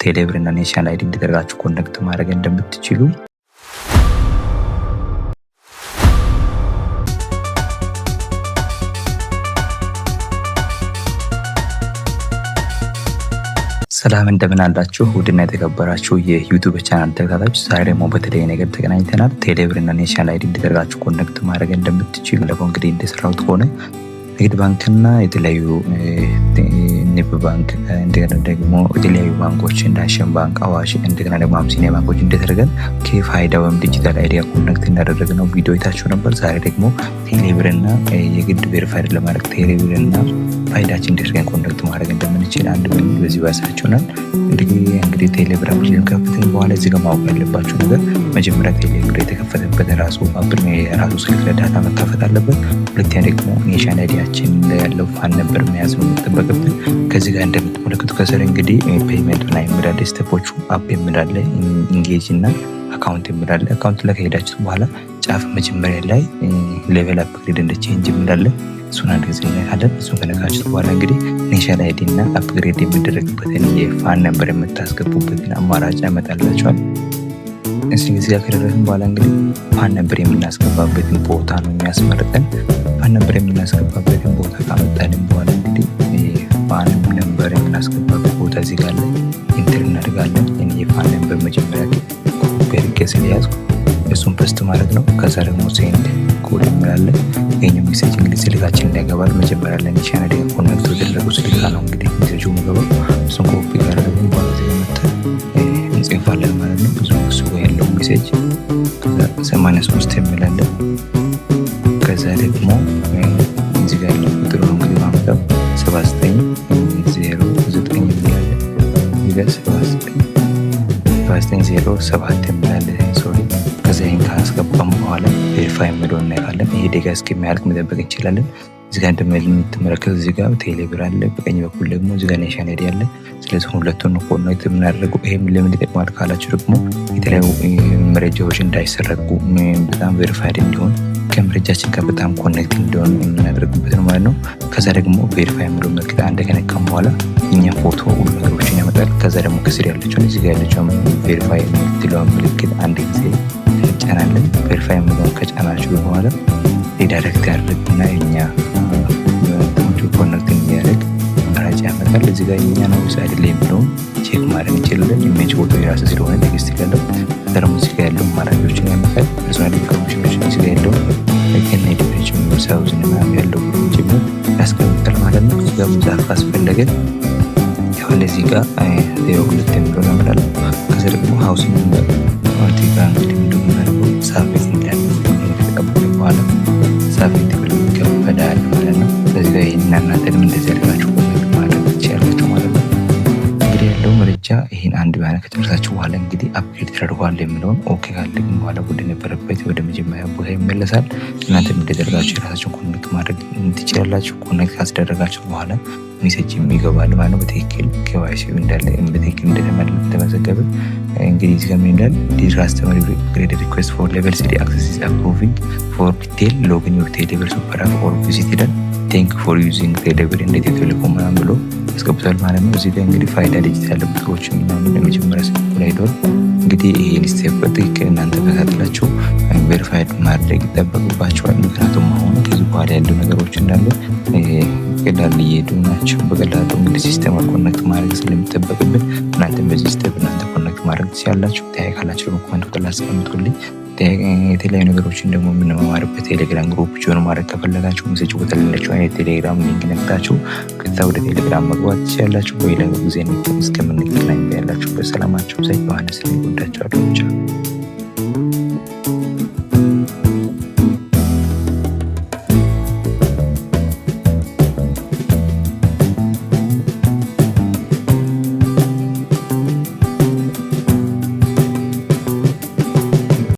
ቴሌብር እና ኔሽናል አይዲ እንዲደረጋችሁ ኮኔክት ማድረግ እንደምትችሉ ሰላም እንደምን አላችሁ? ውድና የተከበራችሁ የዩቲዩብ ቻናል ተከታታዮች፣ ዛሬ ደግሞ በተለየ ነገር ተገናኝተናል። ቴሌብር እና ኔሽናል አይዲ እንዲደረጋችሁ ኮኔክት ማድረግ እንደምትችሉ ለፈው እንግዲህ እንደሰራሁት ከሆነ ንግድ ባንክና የተለያዩ ንብ ባንክ እንደገና ደግሞ የተለያዩ ባንኮች እንደ አሸን ባንክ፣ አዋሽ እንደገና ደግሞ አቢሲኒያ ባንኮች እንደተደረገን ከፋይዳ ወይም ዲጂታል አይዲ ኮኔክት እንዳደረግነው ቪዲዮ አይታችሁ ነበር። ዛሬ ደግሞ ቴሌብርና የግድ ቬሪፋይድ ለማድረግ ቴሌብርና ፋይዳችን እንደርገን ኮኔክት ማድረግ እንደምንችል አንድ በዚህ ባሳችሁናል። እንግዲህ ቴሌብር አፕሊኬሽን ከፍተን በኋላ እዚህ ጋር ማወቅ ያለባችሁ ነገር መጀመሪያ ቴሌብር የተከፈተበት ራሱ አፕል የራሱ ስልክ ለዳታ መከፈት አለበት። ሁለተኛ ደግሞ ኔሽናል አይዲያችን ያለው ፋን ነበር መያዝ ነው የሚጠበቅብን። ከዚህ ጋር እንደምትመለከቱ ከስር እንግዲህ ፔይመንት እና የሚላለ ስቴፖቹ አፕ የሚላለ ኢንጌጅ እና አካውንት የሚላለ አካውንት ላይ ከሄዳችሁ በኋላ ጫፍ መጀመሪያ ላይ ሌቨል አፕግሬድ እንደ ቼንጅ የሚላለ እሱን አንድ ጊዜ ነካለን። እሱን ከነካችሁት በኋላ እንግዲህ ኔሽናል አይዲ እና አፕግሬድ የሚደረግበትን የፋን ነምበር የምታስገቡበትን አማራጭ ያመጣላችኋል። እዚህ ጊዜ ከደረስን በኋላ እንግዲህ ፋን ነምበር የምናስገባበትን ቦታ ነው የሚያስመርጠን። ፋን ነምበር የምናስገባበትን ቦታ ካመጣልን በኋላ እንግዲህ ፋን ነምበር የምናስገባበት ቦታ እዚህ ጋር ላይ ኢንተር እናደርጋለን። የፋን ነምበር መጀመሪያ ኮፒ አድርጌ ስለያዝኩ እሱን ፐስት ማለት ነው። ከዛ ደግሞ ሴንድ ኮድ እንላለን። ይሄኛው ሜሴጅ እንግዲህ ስልካችን ላይ ያገባል። መጀመሪያ ላይ ኔሽናል አይዲ ኮኔክት ወደረጉ ስልክ ነው እንግዲህ ሜሴጁ የሚገባው። እሱን ኮፒ ካደረግን በኋላ እዚህ መተን እንጽፋለን ማለት ነው። ብዙ እሱ ያለው ሜሴጅ 83 የሚላለን። ከዛ ደግሞ እዚህ ጋር ያለው ቁጥር ነው እንግዲህ ማምጣው 7909 የሚላለን። እዚህ ጋር 7907 የሚላለን። ሶሪ ከዛ ይሄን ካስገባም በኋላ ቬሪፋይ የሚለውን እናያለን። ይሄ ደጋ እስከሚያልቅ መጠበቅ እንችላለን። እዚህ ጋር እንደምትመለከቱ እዚህ ጋር ቴሌብር አለ፣ በቀኝ በኩል ደግሞ እዚህ ጋር ኔሽናል አይዲ አለ። ስለዚህ ሁለቱን ኮኔክት የምናደርገው ይሄም ለምን ይጠቅማል ካላችሁ ደግሞ የተለያዩ መረጃዎች እንዳይሰረቁ በጣም ቬሪፋይድ እንዲሆን ከመረጃችን ጋር በጣም ኮኔክት እንዲሆን የምናደርግበት ነው ማለት ነው። ከዛ ደግሞ ቬሪፋይ የሚለው ምልክት አንድ ከነካም በኋላ እኛ ፎቶ ሁሉ ነገሮችን ያመጣል። ከዛ ደግሞ ከስር ያለችውን እዚህ ጋር ያለችውን ቬሪፋይ የምትለውን ምልክት አንድ ጊዜ እንጫናለን። ቬሪፋይ የሚለውን ከጫናችሁ በኋላ ሪዳይሬክት ያደርግና የኛ ኮኔክት የሚያደርግ መረጃ ያመጣል። እዚህ ጋር የኛ ነው ወይስ አይደለም የሚለውን ቼክ ማድረግ እንችላለን። ኢሜጅ ፎቶ የራሱ ስለሆነ ቴክስት ያለው ደግሞ እዚህ ጋር ያለው አማራጮችን ያመጣል። ፐርሶናል ኢንፎርሜሽኖችን እዚህ ጋር ያለው ለከነ ዲፕሬሽን ሳውዝን እና ያለው ጭምር ያስቀምጣል ማለት ነው። እዚህ ጋር መጻፍ ካስፈለገን ያው እዚህ ጋር ሁለት የሚለው ያመጣል። ከዛ ደግሞ ሃውሲንግ ነምበር ዋንቲጋ እንግዲህ እንደምናደርገው ሳብሚት እንዳለን ከተቀበለ በኋላ ሳብሚት ብሎ ይከፈላል ማለት ነው። ስለዚህ ጋር ይህን እናንተንም እንደዚህ አድርጋችሁ ማድረግ ትችላላችሁ ማለት ነው። እንግዲህ ያለው መረጃ ይህን አንድ ባነ ከጨረሳችሁ በኋላ እንግዲህ አፕግሬድ ተደርጓል የሚለውን ኦኬ ካለግን በኋላ ወደ ነበረበት ወደ መጀመሪያ ቦታ ይመለሳል። እናንተም እንደደረጋችሁ የራሳችሁን ኮኔክት ማድረግ ትችላላችሁ። ኮኔክት ካስደረጋችሁ በኋላ ሜሴጅ ይገባል ማለት ነው። በትክክል KYC እንዳለ በትክክል እንደተመዘገበ እንግዲህ እዚህ ጋር ምን ይላል? ዲስ ካስተመር ግሬድ ሪኩዌስት ፎር ሌቨል 3 አክሰስ ኢዝ አፕሩቪንግ ፎር ዲቴል ሎጊን ዩር ቴሌብር ሱፐር አፕ ኦር ቪዚት ይላል። ቴንክ ፎር ዩዚንግ ቴሌብር እንደ ኢትዮ ቴሌኮም ምናምን ብሎ ያስገብቷል ማለት ነው። እዚህ ጋር እንግዲህ ፋይዳ ዲጂታል ያለበት ሰዎች ምናምን ለመጀመሪያ ላይ ዶል እንግዲህ ይሄን ስቴፕ በትክክል እናንተ ተከታትላችሁ ቬሪፋይድ ማድረግ ይጠበቅባችኋል። ምክንያቱም አሁን ከዚህ በኋላ ያሉ ነገሮች እንዳለ ቀላል እየሄዱ ናቸው። በቀላሉ እንግዲህ ሲስተም ኮኔክት ማድረግ ስለሚጠበቅብን እናንተም በዚህ ስቴፕ እናንተ ኮኔክት ማድረግ ትችላላችሁ። ጠያቄ ካላችሁ ደግሞ ኮሜንት ላይ አስቀምጡልኝ። የተለያዩ ነገሮችን ደግሞ የምንማማርበት ቴሌግራም ግሩፕ ጆይን ማድረግ ከፈለጋችሁ ሜሴጅ ቦታ ሌላችሁ አይነት ቴሌግራም ሊንክ ነክታችሁ ከዛ ወደ ቴሌግራም መግባት ትችላላችሁ። በሌላ ጊዜ እስከምንገናኝ ያላችሁ በሰላማችሁ። ዮሐንስ ላይ ወዳችኋለሁ።